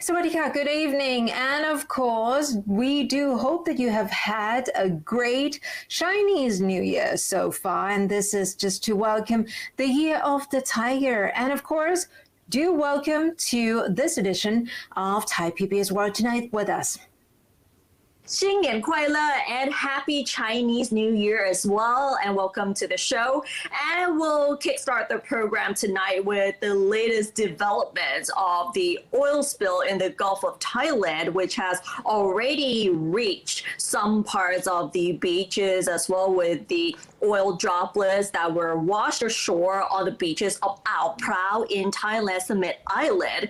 Sawadika, good evening. And of course, we do hope that you have had a great Chinese New Year so far. And this is just to welcome the Year of the Tiger. And of course, do welcome to this edition of Thai PBS World Tonight with us. 新年快乐 and happy Chinese New Year as well, and welcome to the show. And we'll kickstart the program tonight with the latest developments of the oil spill in the Gulf of Thailand, which has already reached some parts of the beaches, as well with the oil droplets that were washed ashore on the beaches of Prao in Thailand's Samesex Island.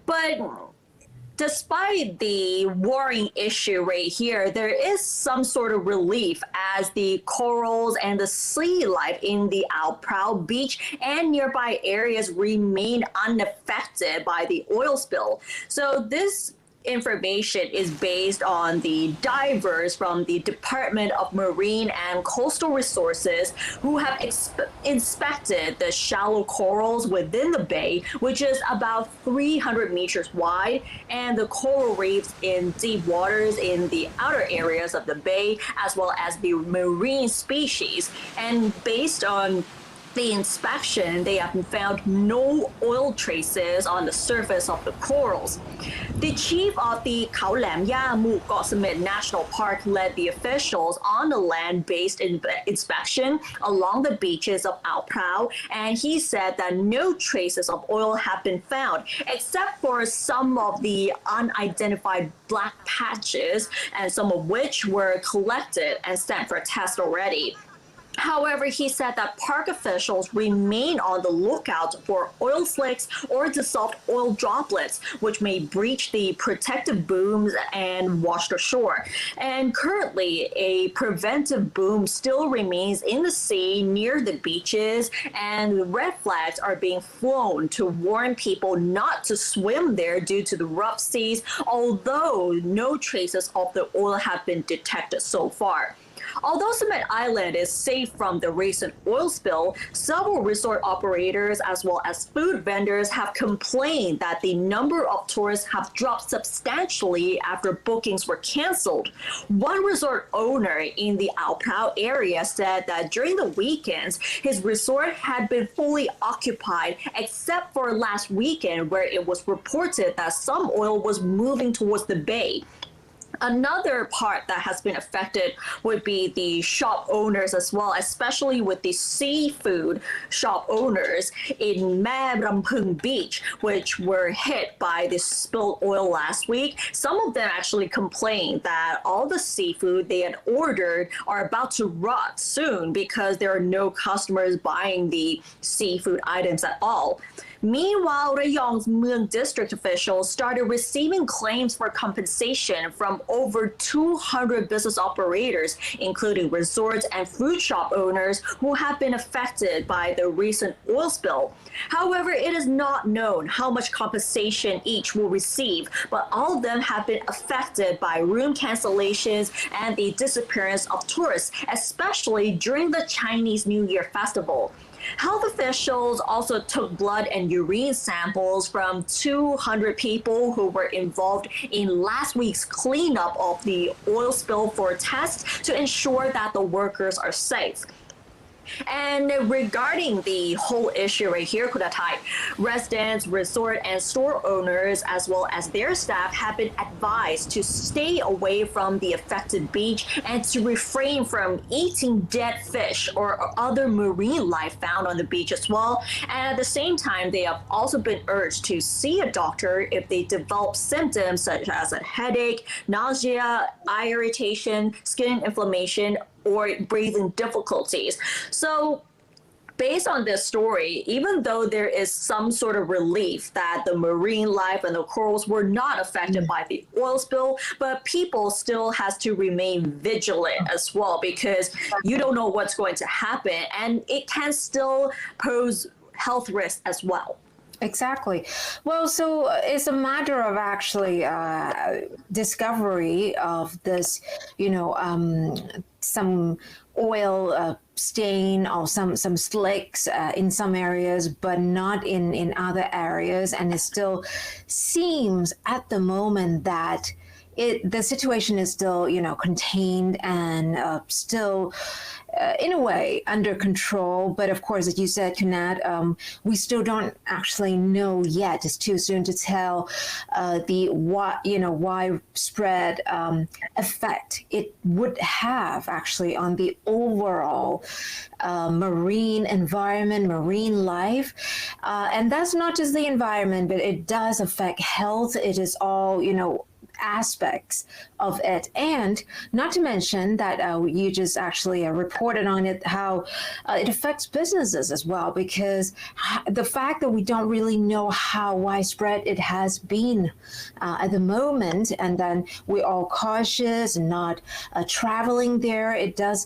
But despite the worrying issue right here, there is some sort of relief as the corals and the sea life in the Prao beach and nearby areas remain unaffected by the oil spill. So this information is based on the divers from the Department of Marine and Coastal Resources who have inspected the shallow corals within the bay, which is about 300 meters wide, and the coral reefs in deep waters in the outer areas of the bay, as well as the marine species. And based on the inspection, they have found no oil traces on the surface of the corals. The chief of the Khao Lam Ya Mu Got Samet National Park led the officials on the land-based inspection along the beaches of Prao, and he said that no traces of oil have been found, except for some of the unidentified black patches, and some of which were collected and sent for test already. However, he said that park officials remain on the lookout for oil slicks or dissolved oil droplets, which may breach the protective booms and wash ashore. And currently, a preventive boom still remains in the sea near the beaches, and red flags are being flown to warn people not to swim there due to the rough seas, although no traces of the oil have been detected so far. Although Samesex Island is safe from the recent oil spill, several resort operators as well as food vendors have complained that the number of tourists have dropped substantially after bookings were canceled. One resort owner in the Prao area said that during the weekends, his resort had been fully occupied except for last weekend, where it was reported that some oil was moving towards the bay. Another part that has been affected would be the shop owners as well, especially with the seafood shop owners in Mae Rampung Beach, which were hit by the spilled oil last week. Some of them actually complained that all the seafood they had ordered are about to rot soon because there are no customers buying the seafood items at all. Meanwhile, Rayong's Mueang district officials started receiving claims for compensation from over 200 business operators, including resorts and food shop owners who have been affected by the recent oil spill. However, it is not known how much compensation each will receive, but all of them have been affected by room cancellations and the disappearance of tourists, especially during the Chinese New Year festival. Health officials also took blood and urine samples from 200 people who were involved in last week's cleanup of the oil spill for tests to ensure that the workers are safe. And regarding the whole issue right here, Kudatai, residents, resort and store owners, as well as their staff, have been advised to stay away from the affected beach and to refrain from eating dead fish or other marine life found on the beach as well. And at the same time, they have also been urged to see a doctor if they develop symptoms such as a headache, nausea, eye irritation, skin inflammation, or breathing difficulties. So based on this story, even though there is some sort of relief that the marine life and the corals were not affected by the oil spill, but people still has to remain vigilant as well, because you don't know what's going to happen, and it can still pose health risks as well. Exactly. Well, so it's a matter of actually discovery of this, some oil stain or some slicks in some areas, but not in other areas. And it still seems at the moment that the situation is still, contained and still, in a way, under control. But of course, as you said, Kunat, we still don't actually know yet. It's too soon to tell the widespread effect it would have actually on the overall marine environment, marine life. And that's not just the environment, but it does affect health. It is all, aspects of it, and not to mention that you just actually reported on it, how it affects businesses as well, because the fact that we don't really know how widespread it has been at the moment, and then we're all cautious and not traveling there, it does,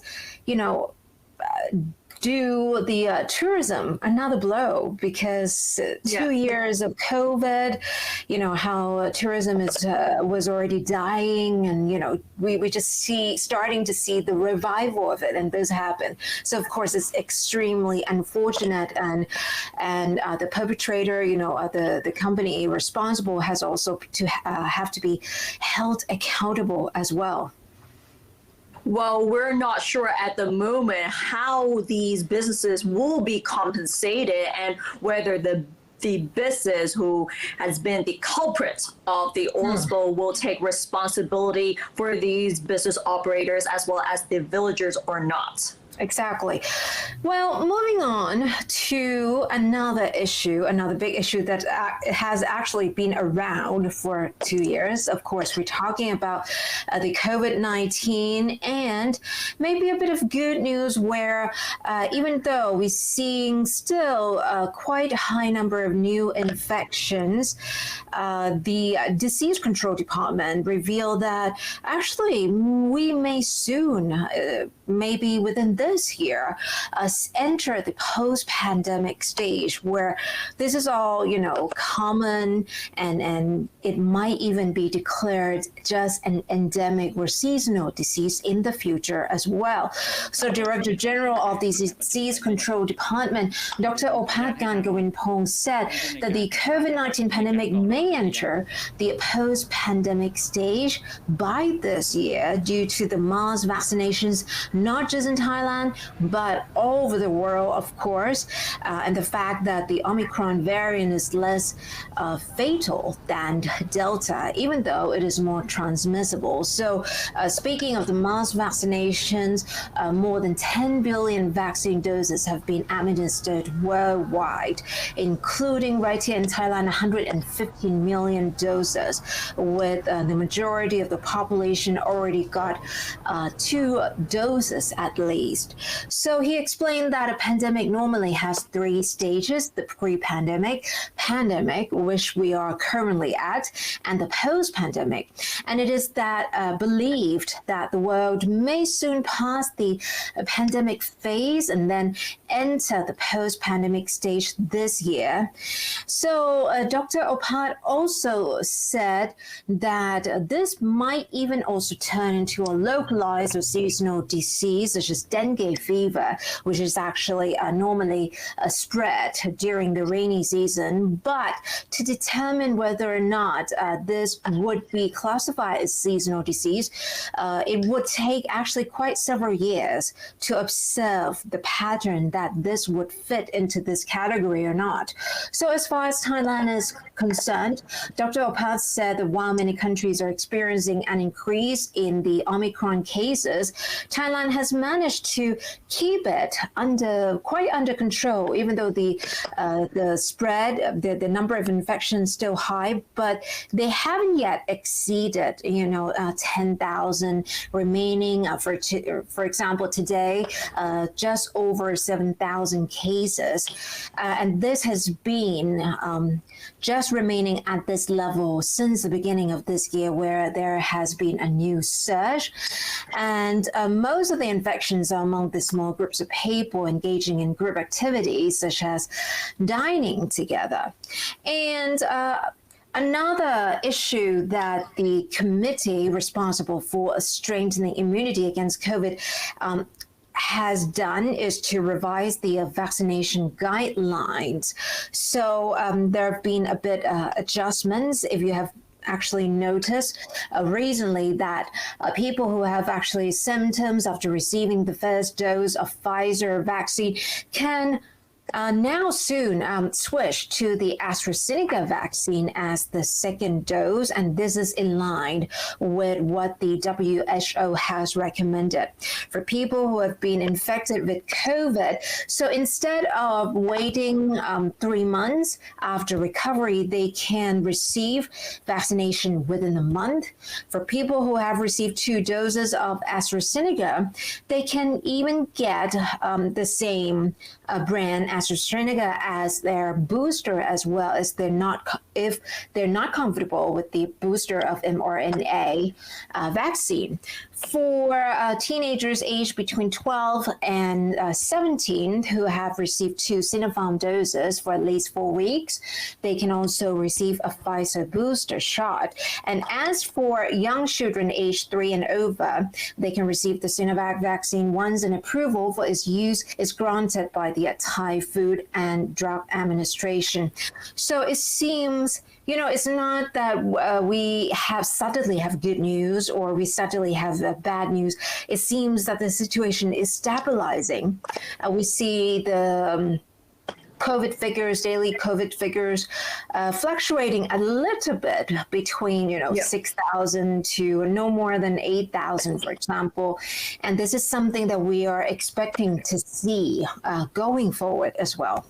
do the tourism another blow, because 2 years of COVID, how tourism was already dying, and we just starting to see the revival of it, and this happened. So of course it's extremely unfortunate, and the perpetrator, the company responsible has also to have to be held accountable as well. Well, we're not sure at the moment how these businesses will be compensated, and whether the business who has been the culprit of the oil spill will take responsibility for these business operators as well as the villagers or not. Exactly. Well, moving on to another big issue that has actually been around for 2 years. Of course, we're talking about the COVID-19, and maybe a bit of good news where even though we're seeing still quite a high number of new infections, the Disease Control Department revealed that actually we may soon, maybe within this year, enter the post-pandemic stage, where this is all, common, and it might even be declared just an endemic or seasonal disease in the future as well. So Director General of the Disease Control Department, Dr. Opat Gangawinpong, said that the COVID-19 pandemic may enter the post-pandemic stage by this year due to the mass vaccinations, not just in Thailand, but all over the world, of course, and the fact that the Omicron variant is less fatal than Delta, even though it is more transmissible. So speaking of the mass vaccinations, more than 10 billion vaccine doses have been administered worldwide, including right here in Thailand, 115 million doses, with the majority of the population already got 2 doses at least. So he explained that a pandemic normally has 3 stages: the pre-pandemic, pandemic, which we are currently at, and the post-pandemic. And it is that believed that the world may soon pass the pandemic phase and then enter the post-pandemic stage this year. So Dr. Opat also said that this might even also turn into a localized or seasonal disease, such as dengue fever, which is actually normally spread during the rainy season. But to determine whether or not this would be classified as seasonal disease, it would take actually quite several years to observe the pattern that this would fit into this category or not. So as far as Thailand is concerned, Dr. Opat said that while many countries are experiencing an increase in the Omicron cases, Thailand has managed to keep it quite under control, even though the spread, the number of infections still high, but they haven't yet exceeded 10,000 remaining. For example, today, just over 7,000 cases, and this has been just remaining at this level since the beginning of this year, where there has been a new surge, and most of the infections are among the small groups of people engaging in group activities such as dining together. And another issue that the committee responsible for strengthening immunity against COVID has done is to revise the vaccination guidelines. So there have been a bit adjustments. If you have actually noticed recently that people who have actually symptoms after receiving the first dose of Pfizer vaccine can now soon switch to the AstraZeneca vaccine as the second dose, and this is in line with what the WHO has recommended for people who have been infected with COVID. So instead of waiting 3 months after recovery, they can receive vaccination within a month. For people who have received 2 doses of AstraZeneca, they can even get the same brand AstraZeneca as their booster, as well as if they're not comfortable with the booster of mRNA vaccine. For teenagers aged between 12 and 17 who have received 2 Sinopharm doses for at least 4 weeks, they can also receive a Pfizer booster shot. And as for young children aged 3 and over, they can receive the Sinovac vaccine once an approval for its use is granted by the Thai Food and Drug Administration. So it seems, it's not that we suddenly have good news or we suddenly have bad news. It seems that the situation is stabilizing. We see the daily COVID figures fluctuating a little bit between, 6,000 to no more than 8,000, for example. And this is something that we are expecting to see going forward as well.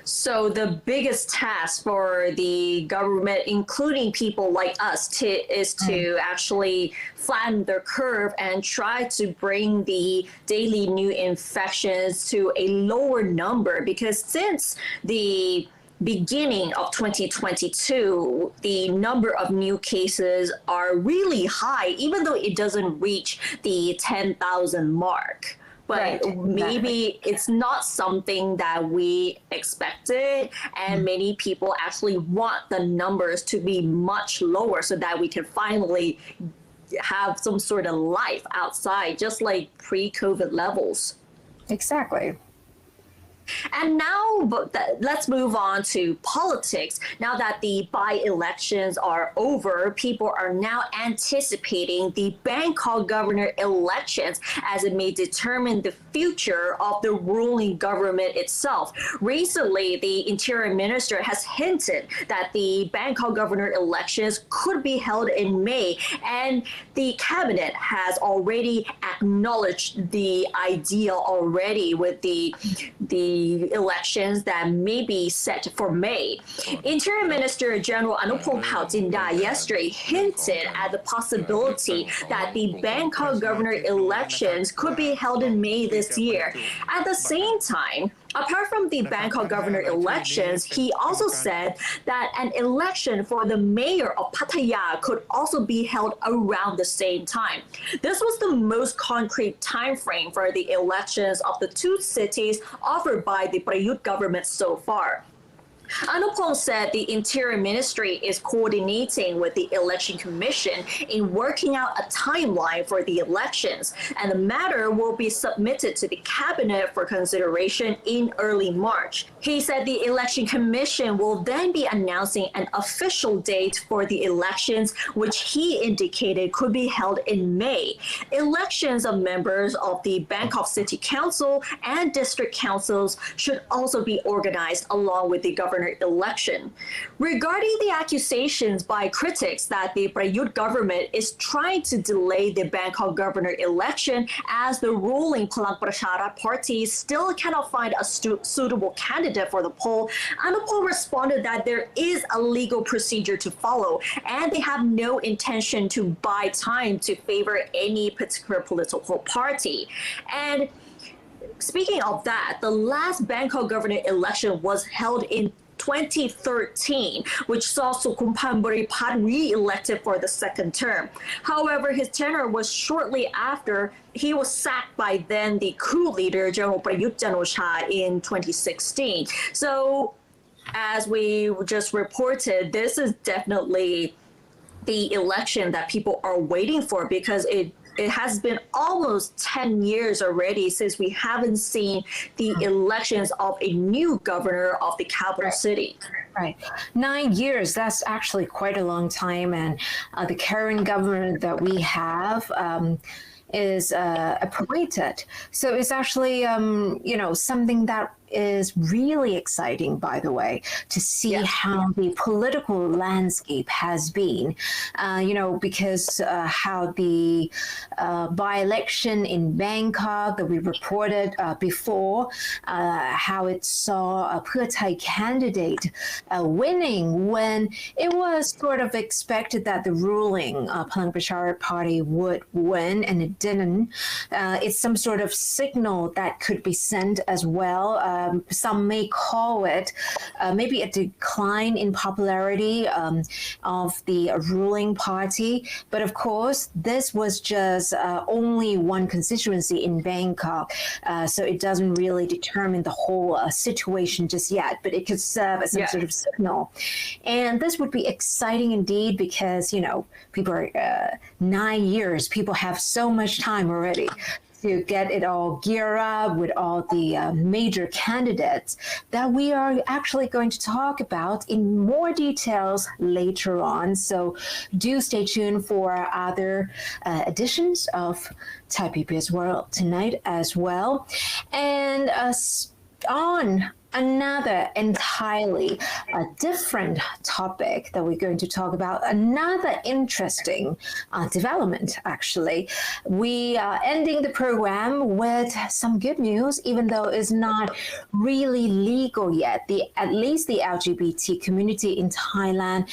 So the biggest task for the government, including people like us, is to actually flatten the curve and try to bring the daily new infections to a lower number. Because since the beginning of 2022, the number of new cases are really high, even though it doesn't reach the 10,000 mark. But right, maybe it's not something that we expected, and many people actually want the numbers to be much lower so that we can finally have some sort of life outside, just like pre-COVID levels. Exactly. And now let's move on to politics. Now that the by-elections are over, people are now anticipating the Bangkok governor elections, as it may determine the future of the ruling government itself. Recently, the interior minister has hinted that the Bangkok governor elections could be held in May, and the cabinet has already acknowledged the idea already with the elections that may be set for May. Interior Minister General Anupong Jinda yesterday hinted at the possibility that the Bangkok governor elections could be held in May this year. At the same time, apart from the Bangkok governor elections, he also said that an election for the mayor of Pattaya could also be held around the same time. This was the most concrete time frame for the elections of the 2 cities offered by the Prayut government so far. Anupong said the Interior Ministry is coordinating with the Election Commission in working out a timeline for the elections, and the matter will be submitted to the Cabinet for consideration in early March. He said the Election Commission will then be announcing an official date for the elections, which he indicated could be held in May. Elections of members of the Bangkok City Council and District Councils should also be organized along with the governor election. Regarding the accusations by critics that the Prayut government is trying to delay the Bangkok governor election as the ruling Palang Pracharat party still cannot find a suitable candidate for the poll, Anupong responded that there is a legal procedure to follow, and they have no intention to buy time to favor any particular political party. And speaking of that, the last Bangkok governor election was held in 2013, which saw Sukhumpan Boripat re-elected for the second term. However, his tenure was shortly after he was sacked by then the coup leader, General Prayut Chan-o-cha, in 2016. So, as we just reported, this is definitely the election that people are waiting for, because it it has been almost 10 years already since we haven't seen the elections of a new governor of the capital city. Right. 9 years, that's actually quite a long time. And the current government that we have is appointed. So it's actually, something that is really exciting, by the way, to see how the political landscape has been, because how the by-election in Bangkok that we reported before, how it saw a Pheu Thai candidate winning when it was sort of expected that the ruling Palang Pracharath Party would win, and it didn't. It's some sort of signal that could be sent as well. Some may call it maybe a decline in popularity of the ruling party. But of course, this was just only one constituency in Bangkok. So it doesn't really determine the whole situation just yet, but it could serve as some sort of signal. And this would be exciting indeed because, people are 9 years, people have so much time already to get it all geared up with all the major candidates that we are actually going to talk about in more details later on. So do stay tuned for other editions of Thai PBS World tonight as well. And on another entirely different topic that we're going to talk about, another interesting development, actually. We are ending the program with some good news, even though it's not really legal yet. At least the LGBT community in Thailand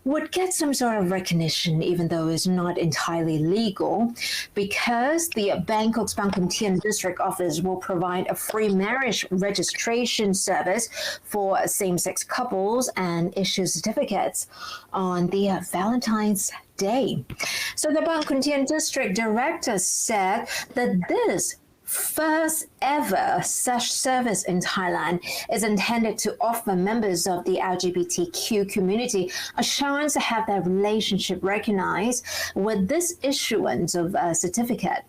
would get some sort of recognition, even though it's not entirely legal, because the Bangkok's Bang Khun Thien District Office will provide a free marriage registration service for same-sex couples and issue certificates on the Valentine's Day. So the Bang Khun Thien District Director said that this first ever such service in Thailand is intended to offer members of the LGBTQ community a chance to have their relationship recognized with this issuance of a certificate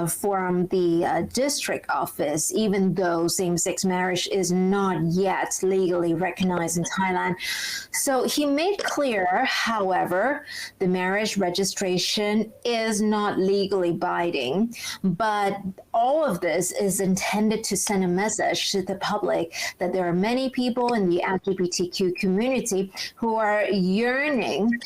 from the district office, even though same-sex marriage is not yet legally recognized in Thailand. So he made clear, however, the marriage registration is not legally binding, but all of this is intended to send a message to the public that there are many people in the LGBTQ community who are yearning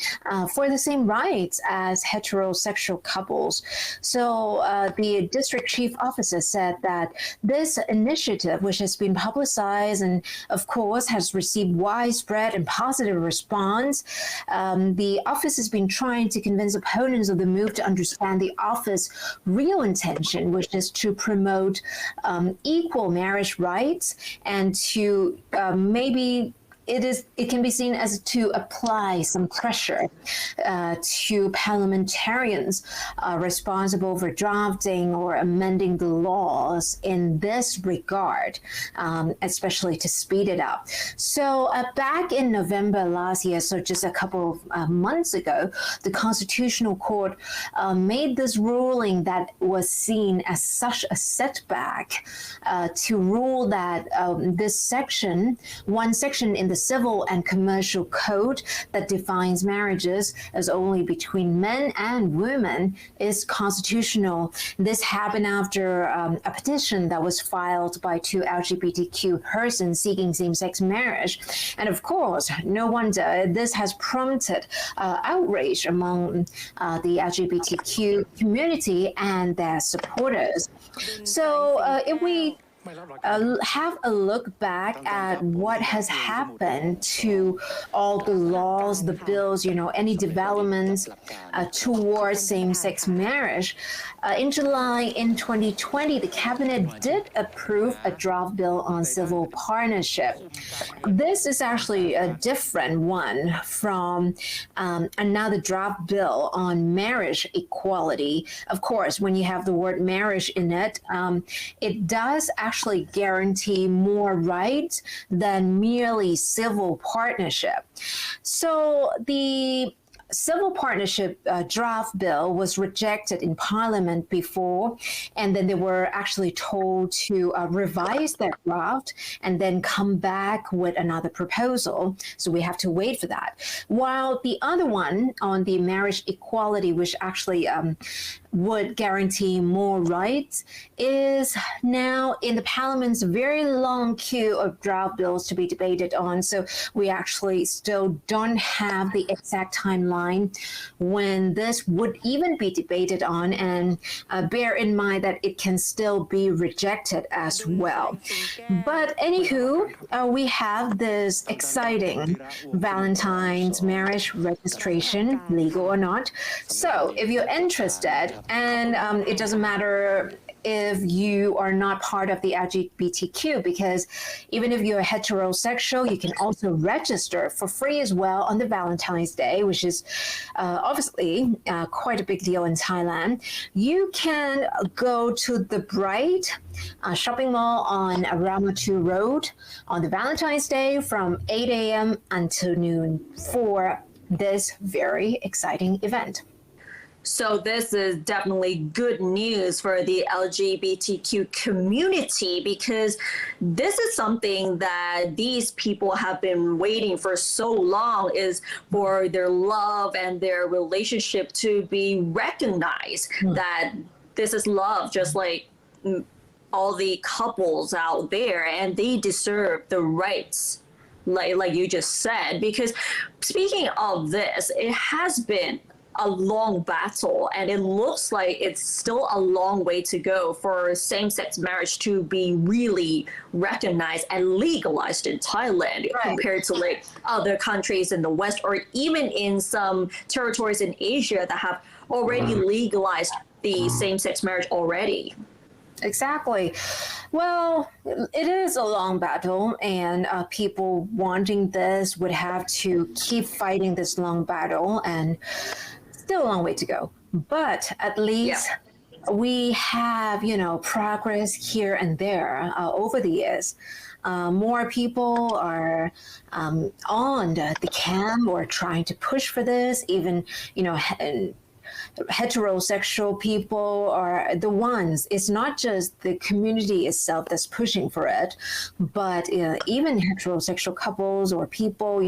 for the same rights as heterosexual couples. So the district chief officer said that this initiative, which has been publicized and of course has received widespread and positive response, the office has been trying to convince opponents of the move to understand the office's real intention, which is to promote equal marriage rights and to maybe it can be seen as to apply some pressure to parliamentarians responsible for drafting or amending the laws in this regard, especially to speed it up. So back in November last year, so just a couple of months ago, the Constitutional Court made this ruling that was seen as such a setback to rule that this section, one section in the Civil and Commercial Code that defines marriages as only between men and women is constitutional. This happened after a petition that was filed by two LGBTQ persons seeking same-sex marriage. And of course, no wonder this has prompted outrage among the LGBTQ community and their supporters. So if we have a look back at what has happened to all the laws, the bills, any developments towards same-sex marriage. In July in 2020, the cabinet did approve a draft bill on civil partnership. This is actually a different one from another draft bill on marriage equality. Of course, when you have the word marriage in it, it does actually guarantee more rights than merely civil partnership. So the civil partnership draft bill was rejected in Parliament before, and then they were actually told to revise that draft and then come back with another proposal. So we have to wait for that. While the other one on the marriage equality, which actually would guarantee more rights, is now in the Parliament's very long queue of draft bills to be debated on. So we actually still don't have the exact timeline when this would even be debated on, and bear in mind that it can still be rejected as well. But anywho, we have this exciting Valentine's marriage registration, legal or not. So if you're interested, and it doesn't matter if you are not part of the LGBTQ, because even if you're heterosexual, you can also register for free as well on the Valentine's Day, which is obviously quite a big deal in Thailand. You can go to the Bright shopping mall on Ramatu Road on the Valentine's Day from 8 a.m. until noon for this very exciting event. So this is definitely good news for the LGBTQ community, because this is something that these people have been waiting for so long, is for their love and their relationship to be recognized, that this is love, just like all the couples out there, and they deserve the rights. Like you just said, because speaking of this, it has been a long battle, and it looks like it's still a long way to go for same-sex marriage to be really recognized and legalized in Thailand, compared to like other countries in the West, or even in some territories in Asia that have already legalized the same-sex marriage already. Exactly. Well, it is a long battle, and people wanting this would have to keep fighting this long battle, and still a long way to go. But at least we have, progress here and there over the years. More people are on the camp or trying to push for this. Even, heterosexual people are the ones. It's not just the community itself that's pushing for it, but even heterosexual couples or people,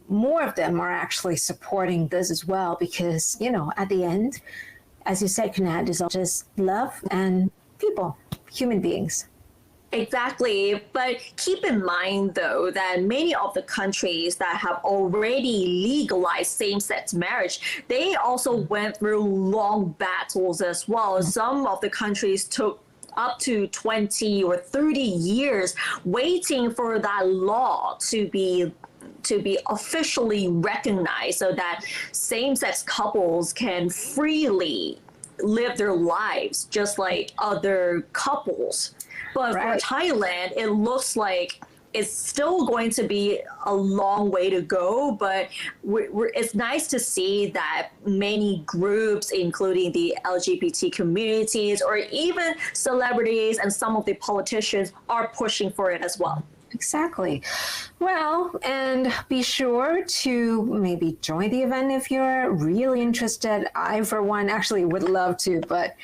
more of them are actually supporting this as well, because, at the end, as you said, Kunad, is all just love and people, human beings. Exactly. But keep in mind, though, that many of the countries that have already legalized same-sex marriage, they also went through long battles as well. Some of the countries took up to 20 or 30 years waiting for that law to be officially recognized, so that same-sex couples can freely live their lives just like other couples. But for Thailand, it looks like it's still going to be a long way to go, but it's nice to see that many groups, including the LGBT communities or even celebrities and some of the politicians, are pushing for it as well. Exactly. Well, and be sure to maybe join the event if you're really interested. I, for one, actually would love to, but,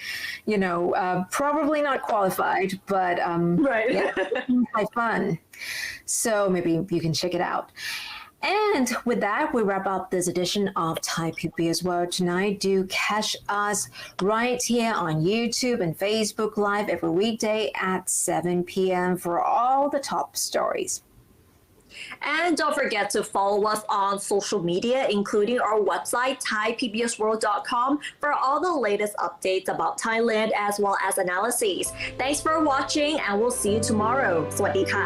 probably not qualified, but quite fun. So maybe you can check it out. And with that, we wrap up this edition of Thai PBS World tonight. Do catch us right here on YouTube and Facebook Live every weekday at 7 p.m. for all the top stories. And don't forget to follow us on social media, including our website, thaipbsworld.com, for all the latest updates about Thailand as well as analyses. Thanks for watching, and we'll see you tomorrow. สวัสดีค่ะ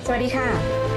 สวัสดีค่ะ